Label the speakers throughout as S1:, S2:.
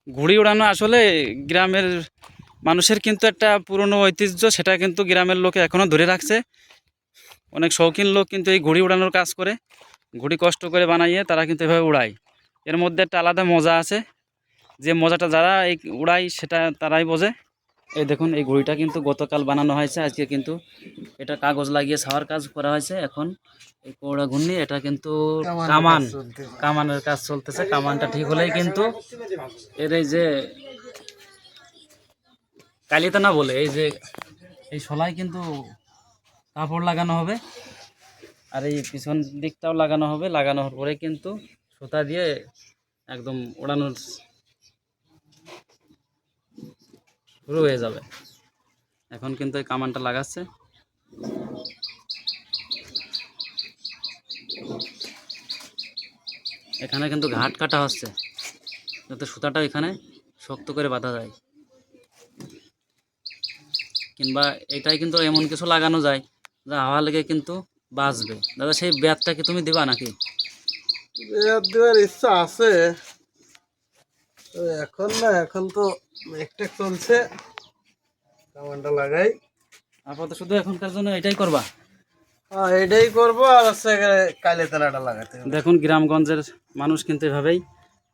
S1: ঘুড়ি ওড়ানো আসলে গ্রামের মানুষের কিন্তু একটা পুরনো ঐতিহ্য, সেটা কিন্তু গ্রামের লোকে এখনও ধরে রাখছে। অনেক শৌখিন লোক কিন্তু এই ঘুড়ি উড়ানোর কাজ করে, ঘুড়ি কষ্ট করে বানাইয়ে তারা কিন্তু এভাবে উড়ায়। এর মধ্যে একটা আলাদা মজা আছে, যে মজাটা যারা এই উড়ায় সেটা তারাই বোঝে। এই দেখুন, এই ঘুড়িটা কিন্তু গতকাল বানানো হয়েছে, আজকে কিন্তু এটা কাগজ লাগিয়ে ছাওয়ার কাজ করা হয়েছে। এখন এই কৌড়া ঘূর্ণি এটা কিন্তু কামানের কাজ চলতেছে। কামানটা ঠিক হলেই কিন্তু এর এই যে কালিতা না বলে এই যে এই শোলায় কিন্তু কাপড় লাগানো হবে, আর এই পিছন দিকটাও লাগানো হবে। লাগানোর পরে কিন্তু সুতা দিয়ে একদম ওড়ানোর শুরু হয়ে যাবে। এখন কিন্তু এই কামানটা লাগাচ্ছে। এখানে কিন্তু ঘাট কাটা হচ্ছে যাতে সুতাটা এখানে শক্ত করে বাঁধা যায়, কিংবা এটাই কিন্তু এমন কিছু লাগানো যায় যা হাওয়া লেগে কিন্তু বাঁচবে। দাদা, সেই ব্যাতটা কি তুমি দিবা নাকি?
S2: ব্যাত দেওয়ার ইচ্ছা আছে, এখন না, এখন তো একটা চলছে, কামানটা লাগাই।
S1: আপাতত শুধু এখনকার জন্য এটাই করবা?
S2: হ্যাঁ, এটাই করবো। আর হচ্ছে কালে তালাটা লাগাতে হবে।
S1: দেখুন, গ্রামগঞ্জের মানুষ কিন্তু এভাবেই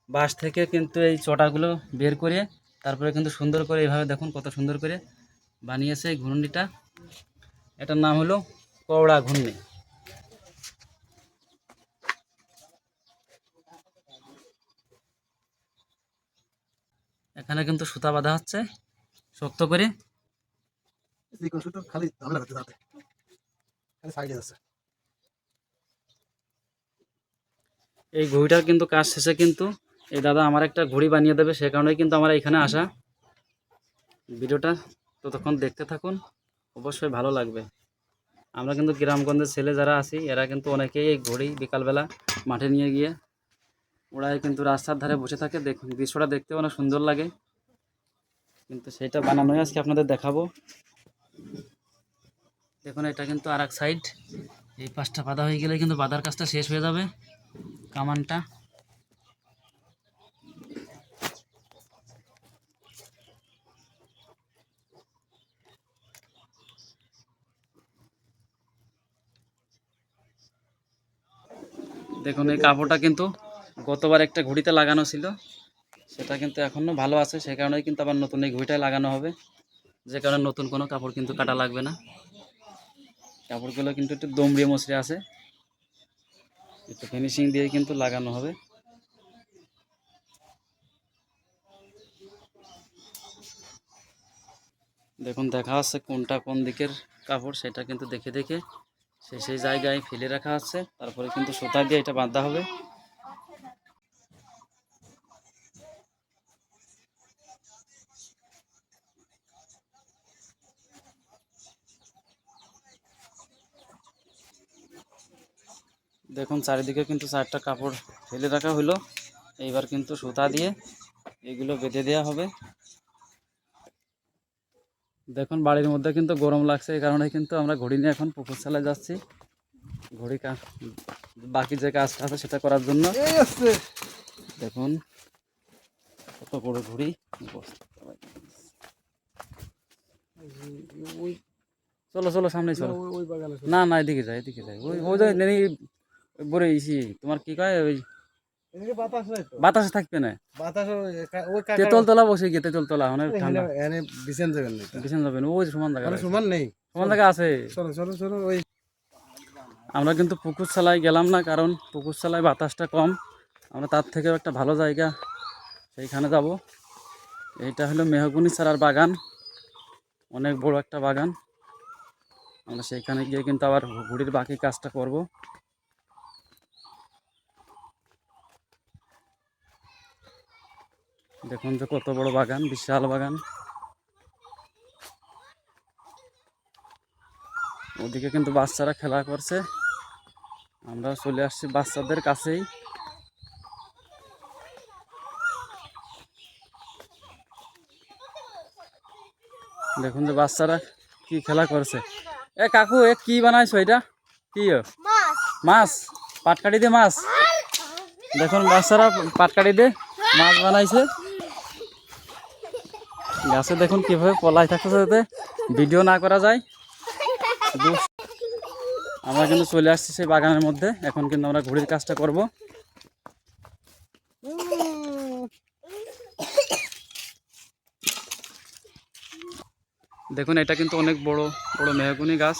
S1: বাঁশ থেকে কিন্তু এই চটাগুলো বের করে তারপরে কিন্তু সুন্দর করে এইভাবে দেখুন কত সুন্দর করে বানিয়েছে এই ঘূর্ণিটা। এটার নাম হলো কওড়া ঘূর্ণি। এখানে কিন্তু সুতা বাঁধা হচ্ছে শক্ত করে।
S2: খালি ঝামেলা করতে যাতে খালি সাইডে আছে।
S1: এই ঘড়িটার কিন্তু কাজ শেষে কিন্তু এই দাদা আমার একটা ঘড়ি বানিয়ে দেবে, সে কারণেই কিন্তু আমার এখানে আসা। ভিডিওটা ততক্ষণ দেখতে থাকুন, অবশ্যই ভালো লাগবে। আমরা কিন্তু গ্রামগঞ্জের ছেলে যারা আছি এরা কিন্তু অনেকেই এই ঘড়ি বিকালবেলা মাঠে নিয়ে গিয়ে ওরাই কিন্তু রাস্তার ধারে বসে থাকে। দেখুন, দৃশ্যটা দেখতে অনেক সুন্দর লাগে, কিন্তু সেটা বানানোই আজকে আপনাদের দেখাবো। দেখুন, এটা কিন্তু আর এক সাইড, এই পাশটা বাঁধা হয়ে গেলে কিন্তু বাঁধার কাজটা শেষ হয়ে যাবে। কামানটা দেখুন, এই কাপড়টা কিন্তু গতবার একটা ঘুড়িতে লাগানো ছিল, সেটা কিন্তু এখনও ভালো আছে, সে কারণেই কিন্তু আবার নতুন এই ঘুড়িটায় লাগানো হবে। যে কারণে নতুন কোনো কাপড় কিন্তু কাটা লাগবে না। কাপড়গুলো কিন্তু একটু দমড়িয়ে মসড়ে আছে, একটু ফিনিশিং দিয়ে কিন্তু লাগানো হবে। দেখুন, দেখা যাচ্ছে কোনটা কোন দিকের কাপড়, সেটা কিন্তু দেখে দেখে সেই জায়গায় ফেলে রাখা আছে, তারপরে কিন্তু সুতা দিয়ে এটা বাঁধা হবে। দেখুন, চারিদিকে কিন্তু চারটা কাপড় ফেলে রাখা হলো। এইবার কিন্তু সুতা দিয়ে এগুলো বেঁধে দেওয়া হবে। দেখুন, বাড়ির মধ্যে কিন্তু গরম লাগছে, এই কারণে কিন্তু আমরা ঘড়ি নিয়ে এখন পুকুর চালায় যাচ্ছি ঘড়ি বাকি যে কাজটা আছে সেটা করার জন্য। দেখুন কত বড় ঘড়ি। চলো চলো, সামনে চলো। না না, এদিকে যাই, এদিকে যাই। ওই ওই বলে ইসি তোমার কি কয়, ওই বাতাসে থাকবে না, তেতল তলা বসে গিয়ে তেতল তলা অনেক ঠান্ডা। বিছান যাবে না, ওই সমান জায়গা, সমান নেই, সমান জায়গা আছে। আমরা কিন্তু পুকুর চালায় গেলাম না, কারণ পুকুর চালায় বাতাসটা কম, আমরা তার থেকেও একটা ভালো জায়গা সেইখানে যাব। এইটা হলো মেহগুনি চারার বাগান, অনেক বড় একটা বাগান। আমরা সেইখানে গিয়ে কিন্তু আবার ঘুড়ির বাকি কাজটা করব। দেখুন যে কত বড় বাগান, বিশাল বাগান। ওদিকে কিন্তু বাচ্চারা খেলা করছে, আমরা চলে আসছি বাচ্চাদের কাছেই। দেখুন যে বাচ্চারা কি খেলা করছে। এ কাকু, এ কি বানাইছো? এটা কি মাছ? পাটকাঠি দিয়ে মাছ। দেখুন বাচ্চারা পাটকাঠি দিয়ে মাছ বানাইছে। গাছে দেখুন কিভাবে পলাই থাকতেছে, যাতে ভিডিও না করা যায়। আমরা কিন্তু চলে আসছি সেই বাগানের মধ্যে। এখন কিন্তু আমরা ঘুড়ির কাজটা করব। দেখুন এটা কিন্তু অনেক বড় বড় মেহগনি গাছ,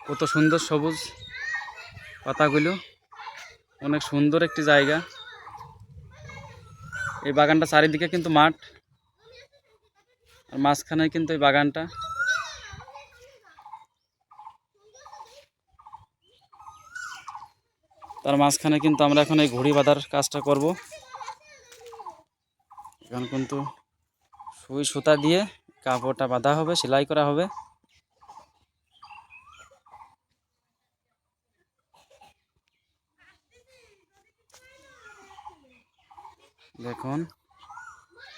S1: কত সুন্দর সবুজ পাতাগুলো, অনেক সুন্দর একটি জায়গা। এই বাগানটা চারিদিকে কিন্তু মাঠ, আর মাঝখানে কিন্তু এই বাগানটা। তার মাঝখানে কিন্তু আমরা এখন এই ঘুড়ি বাঁধার কাজটা করব। এখন কিন্তু সুই সুতা দিয়ে কাপড়টা বাঁধা হবে, সেলাই করা হবে। দেখুন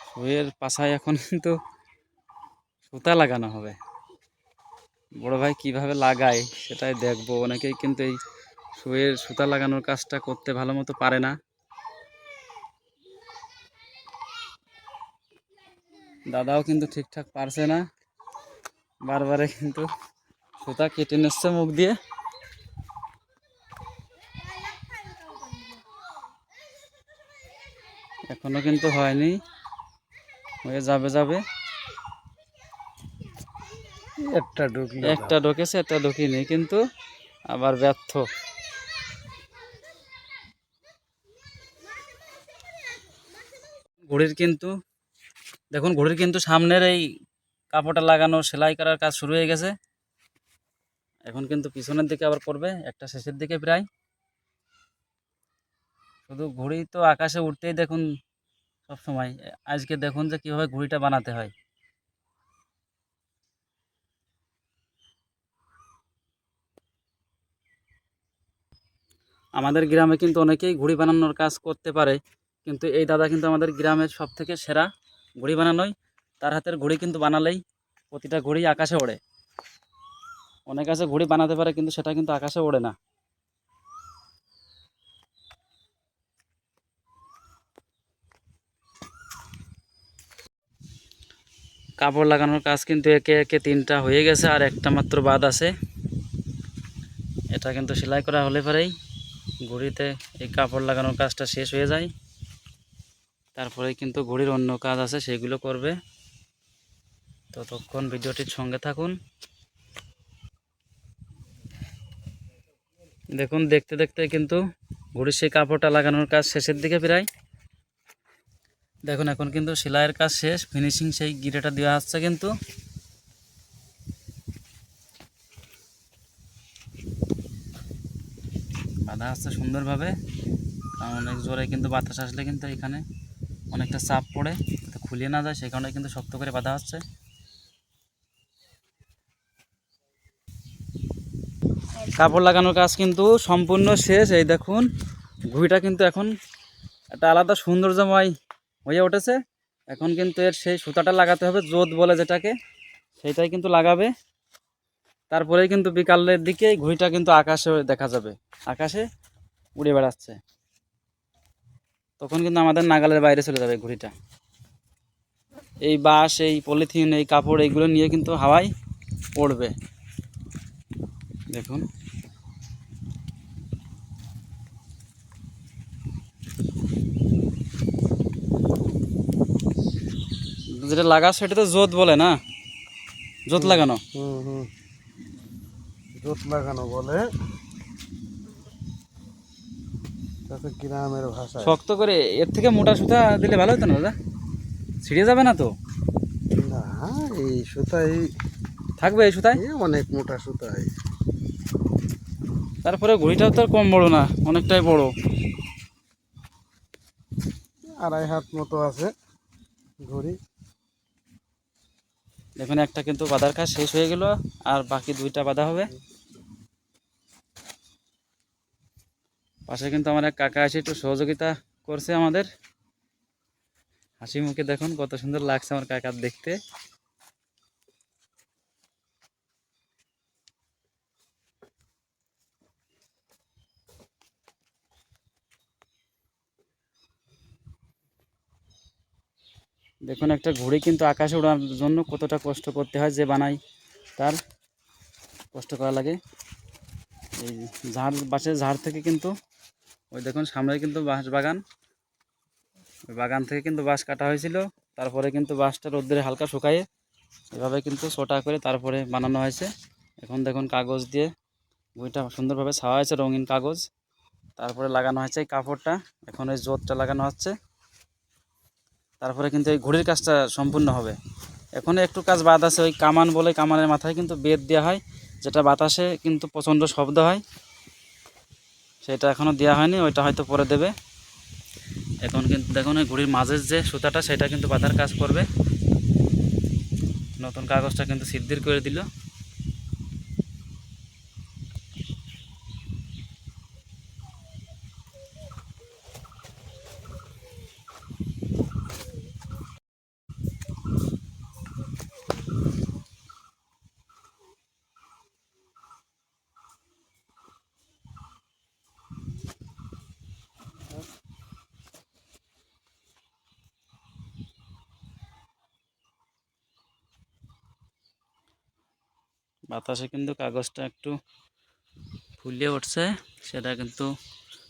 S1: সুইয়ের পাশায় এখন কিন্তু সুতা লাগানো হবে। বড় ভাই কিভাবে লাগায় সেটাই দেখবো। অনেকেই কিন্তু এই সুইয়ের সুতা লাগানোর কাজটা করতে ভালো মতো পারে না। দাদাও কিন্তু ঠিকঠাক পারছে না, বারবারে কিন্তু সুতা কেটে নিচ্ছে মুখ দিয়ে। এখনো কিন্তু হয়নি, হয়ে যাবে যাবে। একটা ঢুকেছে, একটা ঢুকিনি, কিন্তু আবার ব্যর্থ। ঘুড়ির কিন্তু দেখুন, ঘুড়ির কিন্তু সামনের এই কাপড়টা লাগানো সেলাই করার কাজ শুরু হয়ে গেছে। এখন কিন্তু পিছনের দিকে আবার করবে, একটা শেষের দিকে প্রায়। শুধু ঘুড়ি তো আকাশে উঠতেই দেখুন সব সময়। আজকে দেখুন যে কিভাবে ঘুড়িটা বানাতে হয়। আমাদের গ্রামে কিন্তু অনেকেই ঘুড়ি বানানোর কাজ করতে পারে, কিন্তু এই দাদা কিন্তু আমাদের গ্রামের সব থেকে সেরা ঘুড়ি বানানোয়। তার হাতের ঘুড়ি কিন্তু বানালেই প্রতিটা ঘুড়ি আকাশে ওড়ে। অনেক আছে ঘুড়ি বানাতে পারে কিন্তু সেটা কিন্তু আকাশে ওড়ে না। কাপড় লাগানোর কাজ কিন্তু একে একে 3টা হয়ে গেছে, আর একটা মাত্র বাদ আছে। এটা কিন্তু সেলাই করা হলে পরেই ঘুড়িতে এই কাপড় লাগানোর কাজটা শেষ হয়ে যায়। তারপরে কিন্তু ঘুড়ির অন্য কাজ আছে, সেগুলো করবে। ততক্ষণ ভিডিওটির সঙ্গে থাকুন। দেখুন দেখতে দেখতে কিন্তু ঘুড়ির সেই কাপড়টা লাগানোর কাজ শেষের দিকে প্রায়। দেখুন এখন কিন্তু সেলাইয়ের কাজ শেষ, ফিনিশিং সেই গিরেটা দেওয়া হচ্ছে কিন্তু। বাঁধা হচ্ছে সুন্দরভাবে, কারণ অনেক জোরে কিন্তু বাতাস আসলে কিন্তু এখানে অনেকটা চাপ পড়ে, যাতে খুলিয়ে না যায় সেই কারণে কিন্তু শক্ত করে বাঁধা হচ্ছে। কাপড় লাগানোর কাজ কিন্তু সম্পূর্ণ শেষ। এই দেখুন ঘুড়িটা কিন্তু এখন একটা আলাদা সৌন্দর্যময় হয়ে উঠেছে। এখন কিন্তু এর সেই সুতাটা লাগাতে হবে, জোত বলে যেটাকে, সেইটাই কিন্তু লাগাবে। তারপরেই কিন্তু বিকালের দিকে ঘুড়িটা কিন্তু আকাশে দেখা যাবে, আকাশে উড়ে বেড়াচ্ছে। তখন কিন্তু আমাদের নাগালের বাইরে চলে যাবে ঘুড়িটা। এই বাঁশ, এই পলিথিন, এই কাপড়, এইগুলো নিয়ে কিন্তু হাওয়ায় পড়বে। দেখুন যেটা লাগা সেটা তো জোত বলে না, জোত লাগানো।
S2: জোত লাগানো বলে গ্রামের ভাষায়।
S1: শক্ত করে এর থেকে মোটা সুতা দিলে ভালো হতো না দাদা? ছিঁড়ে যাবে না তো?
S2: না, এই সুতাই
S1: থাকবে এই সুতায়।
S2: অনেক মোটা সুতাই।
S1: তারপরে ঘুড়িটাও তো আর কম বড় না, অনেকটাই বড়।
S2: 2.5 হাত মতো আছে ঘড়ি।
S1: দেখুন একটা কিন্তু বাঁধার কাজ শেষ হয়ে গেল, আর বাকি 2টা বাঁধা হবে। পাশে কিন্তু আমার এক কাকা এসে একটু সহযোগিতা করছে আমাদের। হাসি মুখে দেখুন কত সুন্দর লাগছে আমার কাকার দেখতে। দেখুন একটা ঘুড়ি কিন্তু আকাশে ওড়ানোর জন্য কতটা কষ্ট করতে হয়, যে বানায় তার কষ্ট করা লাগে। এই বাঁশের ঝাড় থেকে কিন্তু ওই দেখুন সামনে কিন্তু বাঁশ বাগান, ওই বাগান থেকে কিন্তু বাঁশ কাটা হয়েছিল, তারপরে কিন্তু বাঁশটা রোদ্দুরে হালকা শুকায়ে এভাবে কিন্তু ছোটা করে তারপরে বানানো হয়েছে। এখন দেখুন কাগজ দিয়ে ঘুড়িটা সুন্দরভাবে ছাওয়া হয়েছে, রঙিন কাগজ, তারপরে লাগানো হয়েছে এই কাপড়টা, এখন এই জোতটা লাগানো হচ্ছে, তারপরে কিন্তু এই ঘুড়ির কাজটা সম্পূর্ণ হবে। এখন একটু কাজ বাদ আছে, ওই কামান বলে কামানের মাথায় কিন্তু বেত দেওয়া হয়, যেটা বাতাসে কিন্তু প্রচণ্ড শব্দ হয়, সেটা এখনও দেওয়া হয়নি, ওইটা হয়তো পরে দেবে। এখন কিন্তু দেখুন ওই ঘুড়ির মাঝের যে সুতাটা সেটা কিন্তু বাঁধার কাজ করবে। নতুন কাগজটা কিন্তু সিদ্ধির করে দিল। বাতাসে কিন্তু কাগজটা একটু ফুলে উঠছে, সেটা কিন্তু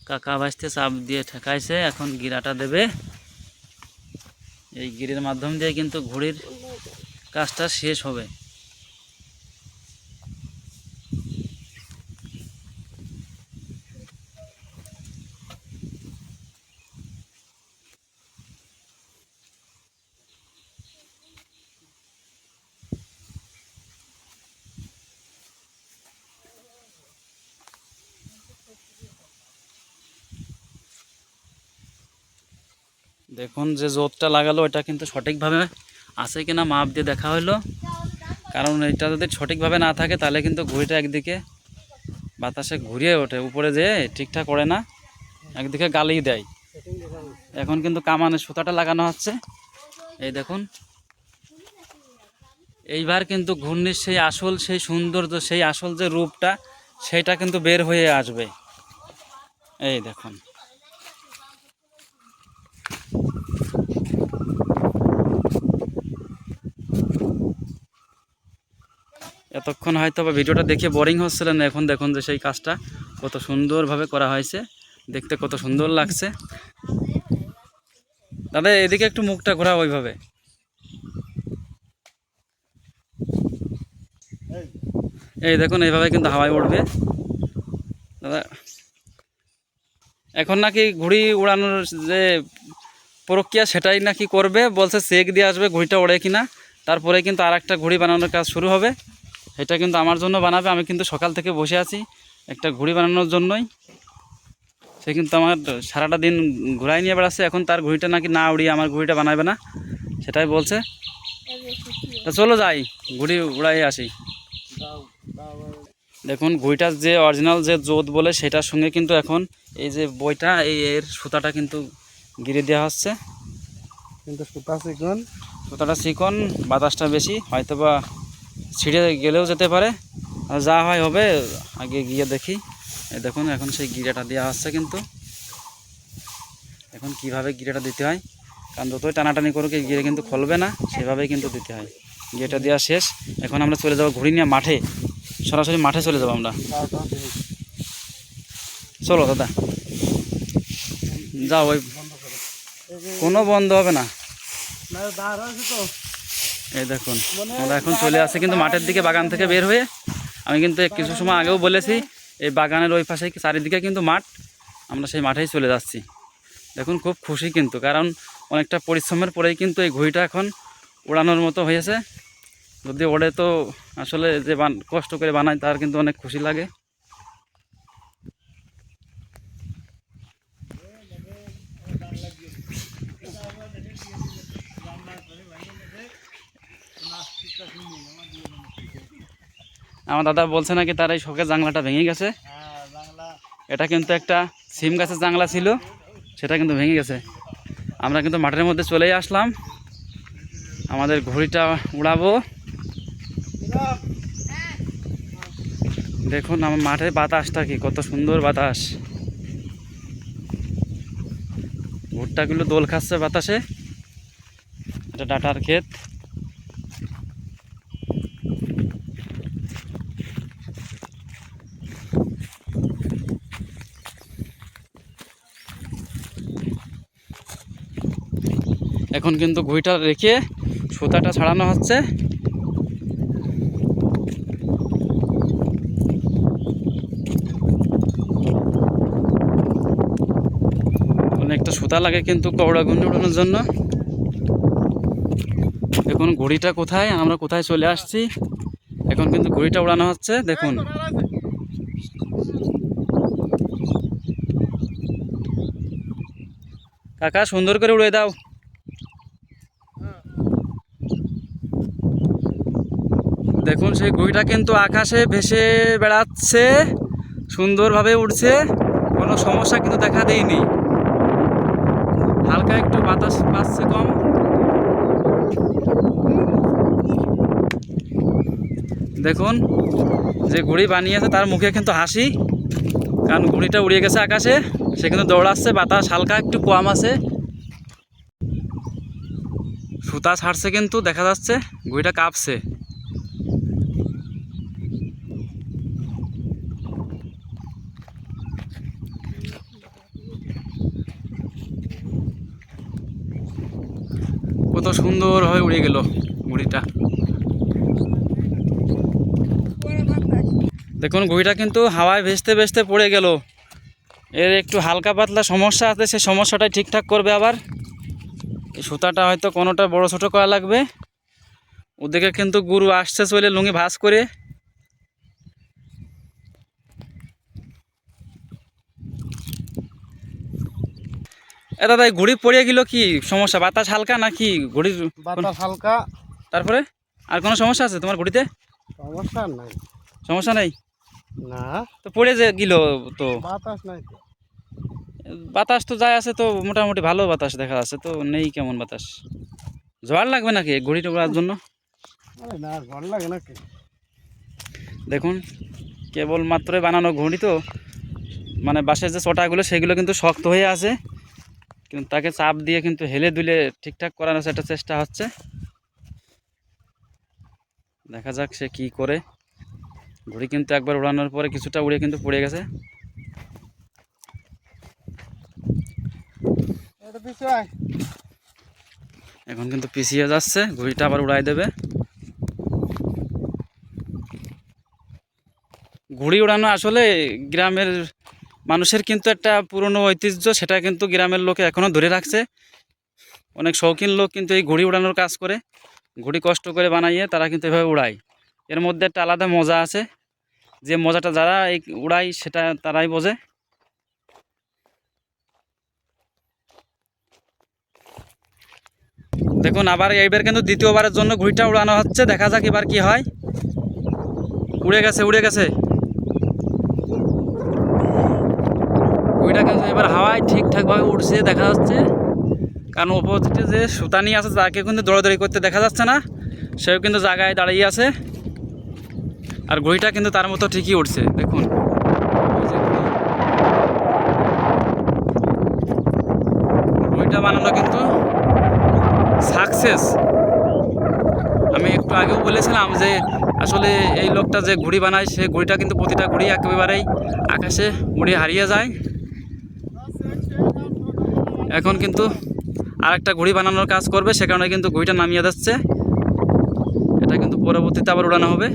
S1: কাকা ভাসতে চাপ দিয়ে ঠেকাইছে। এখন গিরাটা দেবে, এই গিরের মাধ্যম দিয়ে কিন্তু ঘুড়ির কাজটা শেষ হবে। দেখুন যে জোতটা লাগালো এটা কিন্তু সঠিকভাবে আছে কিনা মাপ দিয়ে দেখা হলো, কারণ এটা যদি সঠিকভাবে না থাকে তাহলে কিন্তু ঘুড়িটা একদিকে বাতাসে ঘুরিয়ে ওঠে, উপরে যেয়ে ঠিকঠাক ওড়ে না, একদিকে গালিয়ে দেয়। এখন কিন্তু কামানের সুতাটা লাগানো হচ্ছে, এই দেখুন। এইবার কিন্তু ঘূর্ণির সেই আসল, সেই সৌন্দর্য, সেই আসল যে রূপটা, সেটা কিন্তু বের হয়ে আসবে। এই দেখুন, এতক্ষণ হয়তো বা ভিডিওটা দেখে বোরিং হচ্ছিলেন, এখন দেখুন যে সেই কাজটা কত সুন্দরভাবে করা হয়েছে, দেখতে কত সুন্দর লাগছে। দাদা এদিকে একটু মুখটা ঘোরাও, ওইভাবে। এই দেখুন এইভাবে কিন্তু হাওয়ায় উঠবে দাদা। এখন নাকি ঘুড়ি উড়ানোর যে প্রক্রিয়া সেটাই নাকি করবে, বলছে চেক দিয়ে আসবে ঘুড়িটা ওড়ে কিনা, তারপরে কিন্তু আর একটা ঘুড়ি বানানোর কাজ শুরু হবে। এটা কিন্তু আমার জন্য বানাবে, আমি কিন্তু সকাল থেকে বসে আছি একটা ঘুড়ি বানানোর জন্যই। সে কিন্তু আমার সারাটা দিন ঘুরাই নিয়ে বেড়াচ্ছে, এখন তার ঘুড়িটা নাকি না উড়িয়ে আমার ঘুড়িটা বানাবে না, সেটাই বলছে। তা চলো যাই ঘুড়ি উড়াই আসি। দেখুন ঘুড়িটার যে অরিজিনাল যে জোত বলে সেটার সঙ্গে কিন্তু এখন এই যে বইটা, এর সুতাটা কিন্তু গিরে দেওয়া হচ্ছে,
S2: কিন্তু সুতা চিকন,
S1: সুতাটা চিকন, বাতাসটা বেশি, হয়তো বা ছিঁড়ে গেলেও যেতে পারে, আর যা হয় হবে, আগে গিয়ে দেখি। এই দেখুন এখন সেই গিরাটা দেওয়া হচ্ছে, কিন্তু এখন কিভাবে গিরাটা দিতে হয়, কারণ যতই টানাটানি করুক এই গিরে কিন্তু খুলবে না, সেভাবেই কিন্তু দিতে হয়। গিরেটা দেওয়া শেষ, এখন আমরা চলে যাব ঘুড়ি নিয়ে মাঠে, সরাসরি মাঠে চলে যাব আমরা। চলো দাদা যাও, ওই কোনো বন্ধ হবে না। এই দেখুন আমরা এখন চলে আসছি কিন্তু মাঠের দিকে, বাগান থেকে বের হয়ে। আমি কিন্তু কিছু সময় আগেও বলেছি এই বাগানের ওই পাশে চারিদিকে কিন্তু মাঠ, আমরা সেই মাঠেই চলে যাচ্ছি। দেখুন খুব খুশি কিন্তু, কারণ অনেকটা পরিশ্রমের পরেই কিন্তু এই ঘুড়িটা এখন উড়ানোর মতো হয়েছে। যদি ওড়ে তো আসলে যে কষ্ট করে বানায় তার কিন্তু অনেক খুশি লাগে। আমার দাদা বলছে নাকি তার এই শখের জাংলাটা ভেঙে গেছে, এটা কিন্তু একটা সিম গাছের জাংলা ছিল, সেটা কিন্তু ভেঙে গেছে। আমরা কিন্তু মাঠের মধ্যে চলেই আসলাম, আমাদের ঘুড়িটা উড়াবো। দেখুন আমার মাঠের বাতাসটা কি কত সুন্দর বাতাস, ভুট্টাগুলো দোল খাচ্ছে বাতাসে। এটা ডাটার ক্ষেত। এখন কিন্তু ঘুড়িটা রেখে সুতাটা ছাড়ানো হচ্ছে। অনেকটা সুতা লাগে কিন্তু কবড়া ঘূর্ণি উড়ানোর জন্য। এখন ঘুড়িটা কোথায়, আমরা কোথায় চলে আসছি। এখন কিন্তু ঘুড়িটা উড়ানো হচ্ছে, দেখুন। কাকা সুন্দর করে উড়ে দাও। দেখুন সেই ঘুড়িটা কিন্তু আকাশে ভেসে বেড়াচ্ছে, সুন্দরভাবে উড়ছে, কোনো সমস্যা কিন্তু দেখা দেয়নি। হালকা একটু বাতাস পাচ্ছে কম। দেখুন যে ঘুড়ি বানিয়েছে তার মুখে কিন্তু হাসি, কারণ ঘুড়িটা উড়ে গেছে আকাশে, সে কিন্তু দৌড়াচ্ছে, বাতাস হালকা একটু কম আছে। সুতা ছাড়ছে কিন্তু দেখা যাচ্ছে ঘুড়িটা কাঁপছে। কত সুন্দর হয়ে উড়ে গেল ঘুড়িটা। দেখুন ঘুড়িটা কিন্তু হাওয়ায় ভেসতে ভেসতে পড়ে গেল। এর একটু হালকা পাতলা সমস্যা আছে, সেই সমস্যাটাই ঠিকঠাক করবে আবার। এই সুতাটা হয়তো কোনোটা বড় ছোট করা লাগবে। ওদিকে কিন্তু গুরু আসছে চলে লুঙ্গি ভাঁজ করে। এ দাদা ঘুড়ি পড়ে গেল, কি সমস্যা? বাতাস হালকা নাকি ঘুড়ির?
S2: বাতাস হালকা।
S1: তারপরে আর কোনো সমস্যা আছে তোমার ঘুড়িতে?
S2: সমস্যা নাই।
S1: সমস্যা নেই
S2: না,
S1: তো, পড়ে যে গেল তো।
S2: বাতাস নাই তো।
S1: বাতাস তো যায় আছে তো, মোটামুটি ভালো বাতাস দেখা যাচ্ছে তো, নেই কেমন বাতাস? ঝড় লাগবে নাকি ঘুড়িটা ওড়ার জন্য?
S2: আরে না, ঝড় লাগে নাকি?
S1: দেখুন কেবল মাত্রই বানানো ঘুড়ি তো, মানে বাঁশের যে চটাগুলো সেগুলো কিন্তু শক্ত হয়ে আছে, কিন্তু তাকে চাপ দিয়ে কিন্তু হেলে দুলে ঠিকঠাক করানোর একটা চেষ্টা হচ্ছে। দেখা যাক সে কি করে। ঘুড়ি কিন্তু একবার উড়ানোর পরে কিছুটা উড়ে কিন্তু পড়ে গেছে। এখন কিন্তু পিছিয়ে যাচ্ছে, ঘুড়িটা আবার উড়াই দেবে। ঘুড়ি উড়ানো আসলে গ্রামের মানুষের কিন্তু একটা পুরনো ঐতিহ্য, সেটা কিন্তু গ্রামের লোকে এখনও ধরে রাখছে। অনেক শৌখিন লোক কিন্তু এই ঘুড়ি উড়ানোর কাজ করে, ঘুড়ি কষ্ট করে বানাইয়ে তারা কিন্তু এভাবে উড়ায়। এর মধ্যে একটা আলাদা মজা আছে, যে মজাটা যারা এই উড়ায় সেটা তারাই বোঝে। দেখুন আবার এইবার কিন্তু দ্বিতীয়বারের জন্য ঘুড়িটা উড়ানো হচ্ছে, দেখা যাক এবার কি হয়। উড়ে গেছে, উড়ে গেছে ঘুড়িটা, কিন্তু এবার হাওয়ায় ঠিকঠাকভাবে উড়ছে দেখা যাচ্ছে। কারণ অপোজিটে যে সুতানি আছে তাকে কিন্তু দৌড়াদৌড়ি করতে দেখা যাচ্ছে না, সেও কিন্তু জায়গায় দাঁড়িয়ে আছে। আর ঘুড়িটা কিন্তু তার মতো ঠিকই উঠছে। দেখুন ঘুড়িটা বানানো কিন্তু সাকসেস। আমি একটু আগেও বলেছিলাম যে আসলে এই লোকটা যে ঘুড়ি বানায়, সে ঘুড়িটা কিন্তু প্রতিটা ঘুড়ি একেবারেই আকাশে উড়ে হারিয়ে যায়। এখন কিন্তু আরেকটা ঘুড়ি বানানোর কাজ করবে, সে কারণে কিন্তু ঘুড়িটা নামিয়ে যাচ্ছে। এটা কিন্তু পরবর্তীতে আবার উড়ানো হবে।